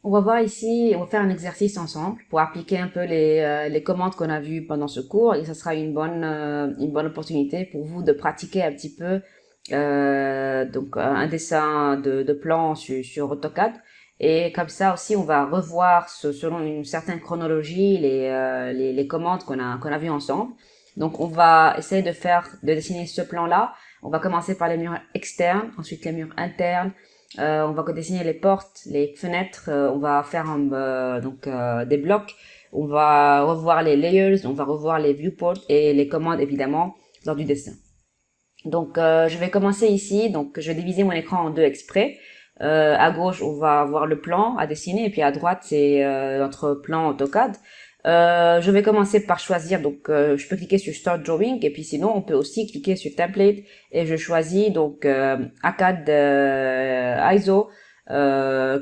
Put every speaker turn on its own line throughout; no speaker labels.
On va voir ici, on va faire un exercice ensemble pour appliquer un peu les commandes qu'on a vues pendant ce cours et ça sera une bonne opportunité pour vous de pratiquer un petit peu donc un dessin de plan sur AutoCAD et comme ça aussi on va revoir selon une certaine chronologie les commandes qu'on a vues ensemble. Donc on va essayer de dessiner ce plan-là. On va commencer par les murs externes, ensuite les murs internes. On va dessiner les portes, les fenêtres, on va faire des blocs, on va revoir les layers, on va revoir les viewports et les commandes évidemment lors du dessin. Donc je vais commencer ici, donc je vais diviser mon écran en deux exprès. À gauche on va avoir le plan à dessiner et puis à droite c'est notre plan AutoCAD. Je vais commencer par choisir, donc je peux cliquer sur Start Drawing et puis sinon on peut aussi cliquer sur Template et je choisis donc ACAD ISO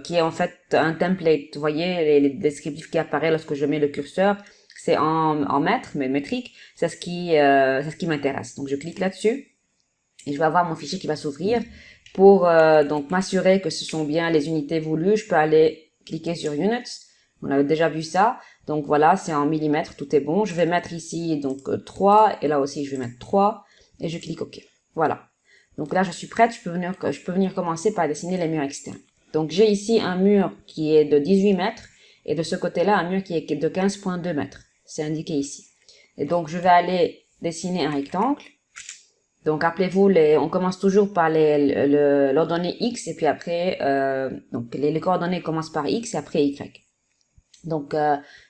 qui est en fait un template. Vous voyez les descriptifs qui apparaissent lorsque je mets le curseur, c'est en mètres, mais métrique, c'est ce qui m'intéresse. Donc je clique là-dessus et je vais avoir mon fichier qui va s'ouvrir. Pour donc m'assurer que ce sont bien les unités voulues, je peux aller cliquer sur Units. On avait déjà vu ça. Donc voilà, c'est en millimètres, tout est bon. Je vais mettre ici donc 3 et là aussi je vais mettre 3 et je clique OK. Voilà. Donc là je suis prête, je peux venir commencer par dessiner les murs externes. Donc j'ai ici un mur qui est de 18 mètres et de ce côté-là un mur qui est de 15,2 mètres. C'est indiqué ici. Et donc je vais aller dessiner un rectangle. Donc rappelez-vous, on commence toujours par l'ordonnée X et puis après, donc les coordonnées commencent par X et après Y. Donc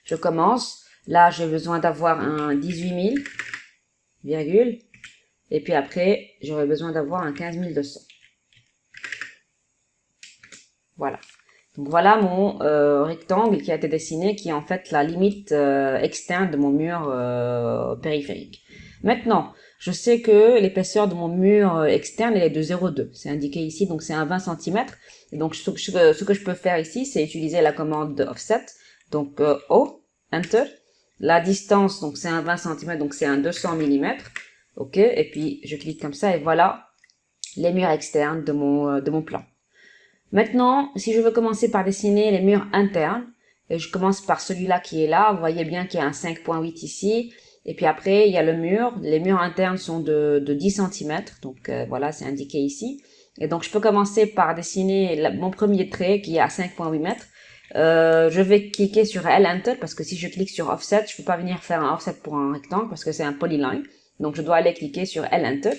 je commence, là j'ai besoin d'avoir un 18 000, virgule, et puis après j'aurai besoin d'avoir un 15 200. Voilà. Donc voilà mon rectangle qui a été dessiné, qui est en fait la limite externe de mon mur périphérique. Maintenant, je sais que l'épaisseur de mon mur externe elle est de 0,2. C'est indiqué ici, donc c'est un 20 cm. Et donc ce que je peux faire ici, c'est utiliser la commande de offset. Donc O, Enter. La distance, donc c'est un 20 cm, donc c'est un 200 mm. OK, et puis je clique comme ça et voilà les murs externes de mon plan. Maintenant, si je veux commencer par dessiner les murs internes, je commence par celui-là qui est là. Vous voyez bien qu'il y a un 5,8 ici. Et puis après, il y a le mur. Les murs internes sont de 10 cm. Donc voilà, c'est indiqué ici. Et donc je peux commencer par dessiner mon premier trait qui est à 5,8 mètres. Je vais cliquer sur L Enter parce que si je clique sur Offset, je peux pas venir faire un offset pour un rectangle parce que c'est un polyline. Donc je dois aller cliquer sur L Enter.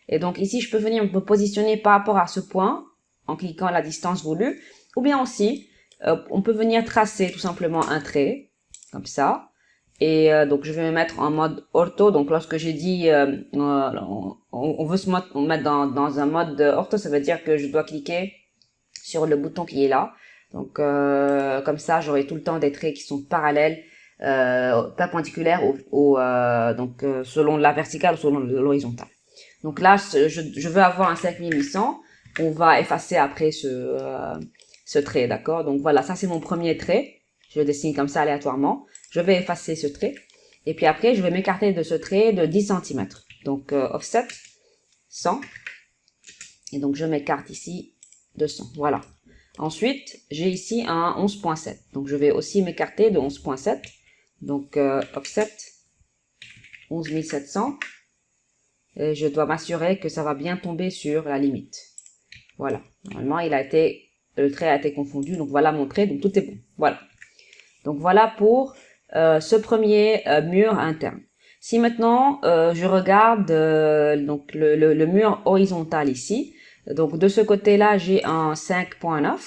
Et donc ici, je peux venir me positionner par rapport à ce point en cliquant à la distance voulue, ou bien aussi, on peut venir tracer tout simplement un trait, comme ça, et donc je vais me mettre en mode ortho, donc lorsque j'ai dit on veut se mettre dans un mode ortho, ça veut dire que je dois cliquer sur le bouton qui est là, donc comme ça j'aurai tout le temps des traits qui sont parallèles, perpendiculaires selon la verticale ou selon l'horizontale. Donc là, je veux avoir un 5800. On va effacer après ce trait, d'accord? Donc voilà, ça c'est mon premier trait. Je le dessine comme ça aléatoirement. Je vais effacer ce trait. Et puis après, je vais m'écarter de ce trait de 10 cm. Donc offset 100. Et donc je m'écarte ici de 100. Voilà. Ensuite, j'ai ici un 11,7. Donc je vais aussi m'écarter de 11,7. Donc offset 11 700. Et je dois m'assurer que ça va bien tomber sur la limite. Voilà. Normalement, le trait a été confondu. Donc voilà mon trait. Donc tout est bon. Voilà. Donc voilà pour ce premier mur interne. Si maintenant je regarde donc le mur horizontal ici, donc de ce côté-là j'ai un 5,9.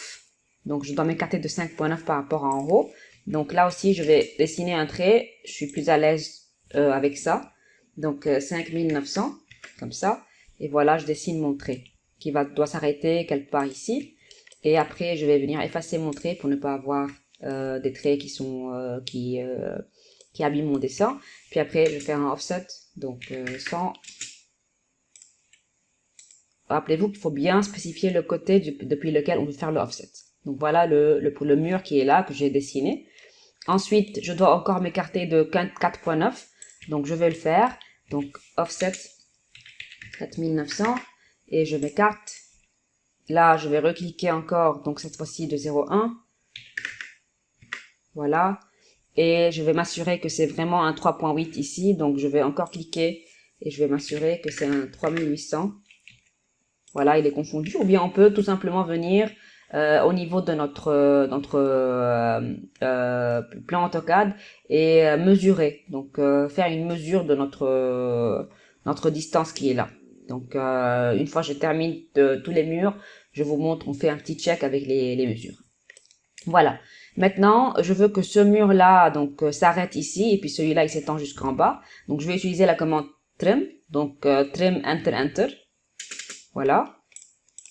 Donc je dois m'écarter de 5,9 par rapport à en haut. Donc là aussi je vais dessiner un trait. Je suis plus à l'aise avec ça. Donc 5900 comme ça. Et voilà, je dessine mon trait qui doit s'arrêter quelque part ici. Et après, je vais venir effacer mon trait pour ne pas avoir des traits qui abîment mon dessin. Puis après, je vais faire un offset, donc 100. Rappelez-vous qu'il faut bien spécifier le côté depuis lequel on veut faire le offset. Donc voilà le mur qui est là, que j'ai dessiné. Ensuite, je dois encore m'écarter de 4,9. Donc je vais le faire. Donc offset 4900 et je m'écarte. Là, je vais recliquer encore, donc cette fois-ci de 0,1 Voilà. Et je vais m'assurer que c'est vraiment un 3.8 ici. Donc, je vais encore cliquer et je vais m'assurer que c'est un 3800. Voilà, il est confondu. Ou bien on peut tout simplement venir au niveau de notre plan AutoCAD et mesurer. Donc, faire une mesure de notre distance qui est là. Donc, une fois que je termine tous les murs, je vous montre, on fait un petit check avec les mesures. Voilà. Maintenant, je veux que ce mur-là donc s'arrête ici et puis celui-là il s'étend jusqu'en bas. Donc je vais utiliser la commande trim. Donc trim enter enter. Voilà.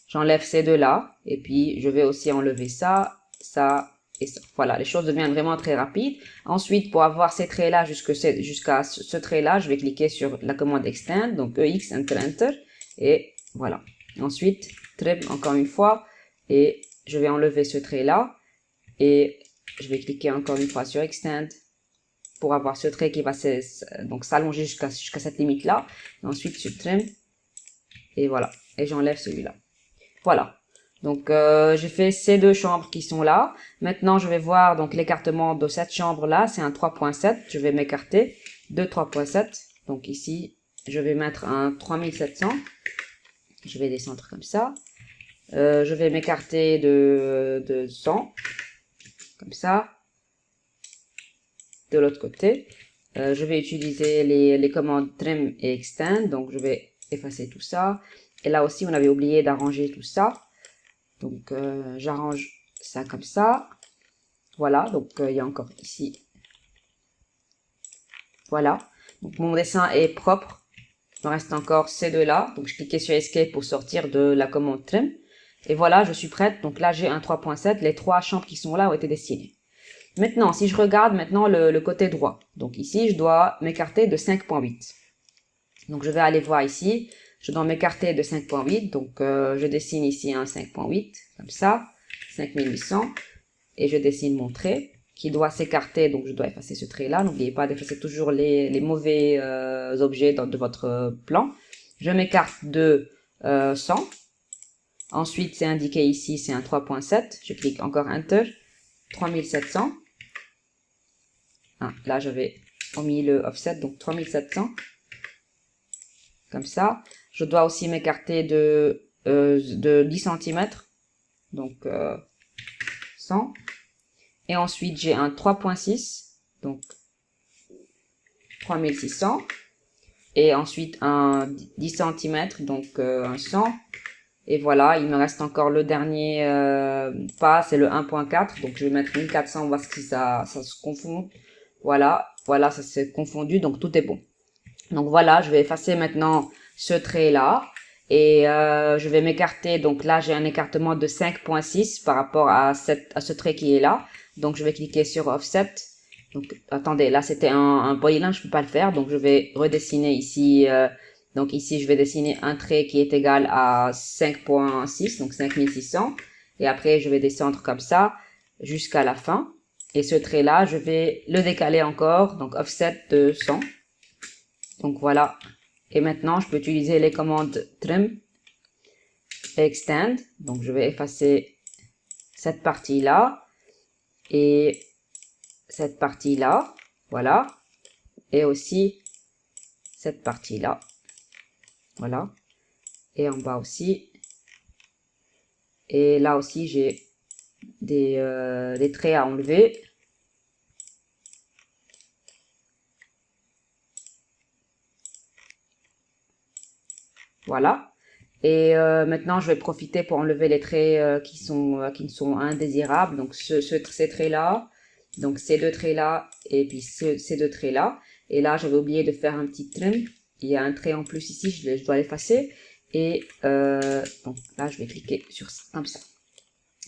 J'enlève ces deux-là et puis je vais aussi enlever ça, ça et ça. Voilà, les choses deviennent vraiment très rapides. Ensuite, pour avoir ces traits-là jusqu'à ce trait-là, je vais cliquer sur la commande extend. Donc EX enter enter et voilà. Ensuite, trim encore une fois et je vais enlever ce trait-là. Et je vais cliquer encore une fois sur Extend pour avoir ce trait qui va donc s'allonger jusqu'à cette limite-là. Ensuite, sur Trim. Et voilà. Et j'enlève celui-là. Voilà. Donc, j'ai fait ces deux chambres qui sont là. Maintenant, je vais voir donc l'écartement de cette chambre-là. C'est un 3.7. Je vais m'écarter de 3.7. Donc ici, je vais mettre un 3700. Je vais descendre comme ça. Je vais m'écarter de 100. Comme ça. De l'autre côté, je vais utiliser les commandes trim et extend. Donc, je vais effacer tout ça. Et là aussi, on avait oublié d'arranger tout ça. Donc, j'arrange ça comme ça. Voilà. Donc, il y a encore ici. Voilà. Donc, mon dessin est propre. Il me reste encore ces deux-là. Donc, je cliquais sur Escape pour sortir de la commande trim. Et voilà, je suis prête. Donc là, j'ai un 3.7. Les trois chambres qui sont là ont été dessinées. Maintenant, si je regarde maintenant le côté droit. Donc ici, je dois m'écarter de 5.8. Donc je vais aller voir ici. Je dois m'écarter de 5.8. Donc je dessine ici un 5.8. Comme ça. 5800. Et je dessine mon trait qui doit s'écarter. Donc je dois effacer ce trait-là. N'oubliez pas d'effacer toujours les mauvais objets de votre plan. Je m'écarte de 100. Ensuite, c'est indiqué ici, c'est un 3.7. Je clique encore Enter. 3700. Ah, là, j'avais omis le offset, donc 3700. Comme ça. Je dois aussi m'écarter de 10 cm. Donc 100. Et ensuite, j'ai un 3.6. Donc 3600. Et ensuite, un 10 cm. Donc un 100. Et voilà, il me reste encore le dernier pas, c'est le 1.4. Donc je vais mettre 1400, voir si ça se confond. Voilà, voilà, ça s'est confondu, donc tout est bon. Donc voilà, je vais effacer maintenant ce trait-là. Et je vais m'écarter, donc là j'ai un écartement de 5.6 par rapport à ce trait qui est là. Donc je vais cliquer sur Offset. Donc attendez, là c'était un polyline, je peux pas le faire. Donc je vais redessiner ici... donc ici, je vais dessiner un trait qui est égal à 5.6, donc 5600. Et après, je vais descendre comme ça jusqu'à la fin. Et ce trait-là, je vais le décaler encore, donc offset de 100. Donc voilà. Et maintenant, je peux utiliser les commandes trim et extend. Donc je vais effacer cette partie-là et cette partie-là. Voilà. Et aussi cette partie-là. Voilà. Et en bas aussi. Et là aussi, j'ai des traits à enlever. Voilà. Et maintenant, je vais profiter pour enlever les traits qui ne sont indésirables. Donc, ces traits-là. Donc, ces deux traits-là. Et puis, ces deux traits-là. Et là, j'avais oublié de faire un petit trim. Il y a un trait en plus ici. Je dois l'effacer. Et donc, là, je vais cliquer sur ça, comme ça.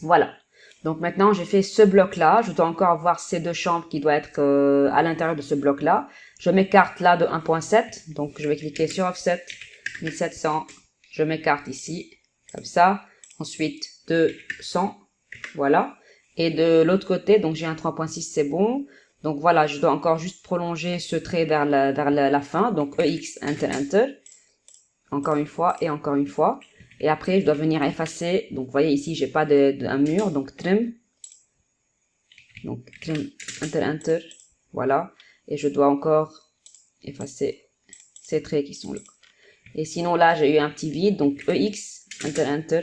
Voilà. Donc maintenant, j'ai fait ce bloc-là. Je dois encore avoir ces deux chambres qui doivent être à l'intérieur de ce bloc-là. Je m'écarte là de 1.7. Donc, je vais cliquer sur Offset 1700. Je m'écarte ici, comme ça. Ensuite, 200. Voilà. Et de l'autre côté, donc j'ai un 3.6, c'est bon. Donc voilà, je dois encore juste prolonger ce trait vers la fin. Donc EX, Enter, Enter. Encore une fois et encore une fois. Et après, je dois venir effacer. Donc, vous voyez ici, j'ai pas un mur. Donc, trim. Donc, trim, enter, voilà. Et je dois encore effacer ces traits qui sont là. Et sinon, là, j'ai eu un petit vide, donc EX, enter.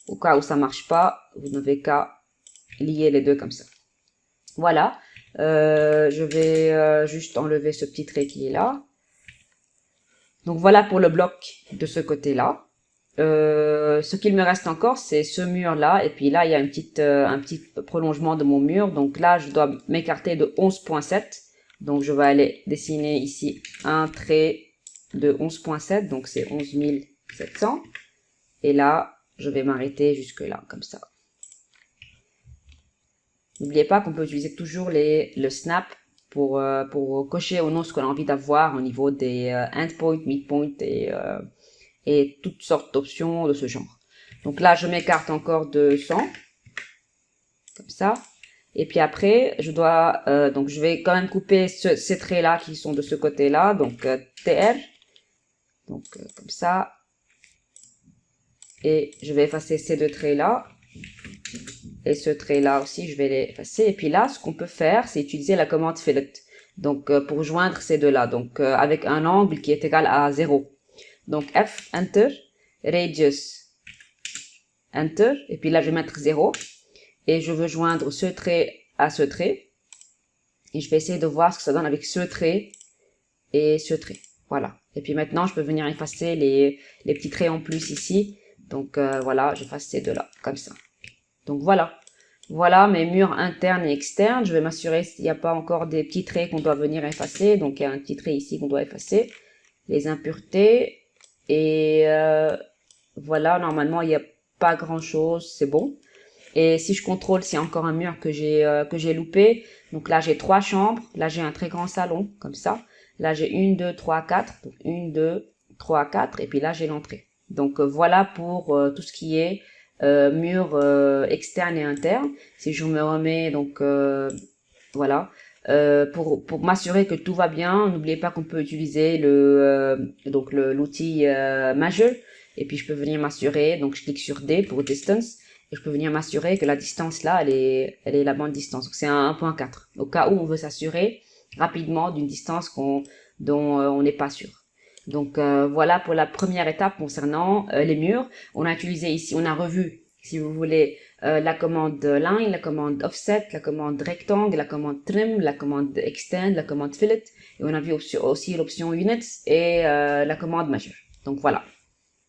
Au cas où ça marche pas, vous n'avez qu'à lier les deux comme ça. Voilà. Je vais juste enlever ce petit trait qui est là. Donc voilà pour le bloc de ce côté-là. Ce qu'il me reste encore, c'est ce mur-là. Et puis là, il y a un petit prolongement de mon mur. Donc là, je dois m'écarter de 11,7. Donc je vais aller dessiner ici un trait de 11,7. Donc c'est 11 700. Et là, je vais m'arrêter jusque là, comme ça. N'oubliez pas qu'on peut utiliser toujours le snap pour cocher au nom ce qu'on a envie d'avoir au niveau des endpoint, midpoint et toutes sortes d'options de ce genre. Donc là, je m'écarte encore de 100, comme ça. Et puis après, donc je vais quand même couper ces traits-là qui sont de ce côté-là, donc TR, donc comme ça. Et je vais effacer ces deux traits-là. Et ce trait-là aussi, je vais l'effacer. Et puis là, ce qu'on peut faire, c'est utiliser la commande fillet. Donc, pour joindre ces deux-là. Donc, avec un angle qui est égal à 0. Donc, F, Enter, Radius, Enter. Et puis là, je vais mettre 0. Et je veux joindre ce trait à ce trait. Et je vais essayer de voir ce que ça donne avec ce trait et ce trait. Voilà. Et puis maintenant, je peux venir effacer les petits traits en plus ici. Donc, voilà, j'efface ces deux-là, comme ça. Donc voilà, voilà mes murs internes et externes. Je vais m'assurer s'il n'y a pas encore des petits traits qu'on doit venir effacer. Donc il y a un petit trait ici qu'on doit effacer. Les impuretés. Et voilà, normalement il n'y a pas grand chose, c'est bon. Et si je contrôle s'il y a encore un mur que j'ai loupé. Donc là j'ai 3 chambres. Là j'ai un très grand salon, comme ça. Là j'ai 1, 2, 3, 4. Donc 1, 2, 3, 4. Et puis là j'ai l'entrée. Donc voilà pour tout ce qui est mur externe et interne. Si je me remets donc voilà pour m'assurer que tout va bien, n'oubliez pas qu'on peut utiliser donc l'outil Measure et puis je peux venir m'assurer, donc je clique sur D pour distance et je peux venir m'assurer que la distance là elle est la bonne distance. Donc c'est un 1.4 au cas où on veut s'assurer rapidement d'une distance dont on n'est pas sûr. Donc voilà pour la première étape concernant les murs. On a utilisé ici, on a revu, si vous voulez, la commande line, la commande offset, la commande rectangle, la commande trim, la commande extend, la commande fillet. Et on a vu aussi l'option units et la commande measure. Donc voilà.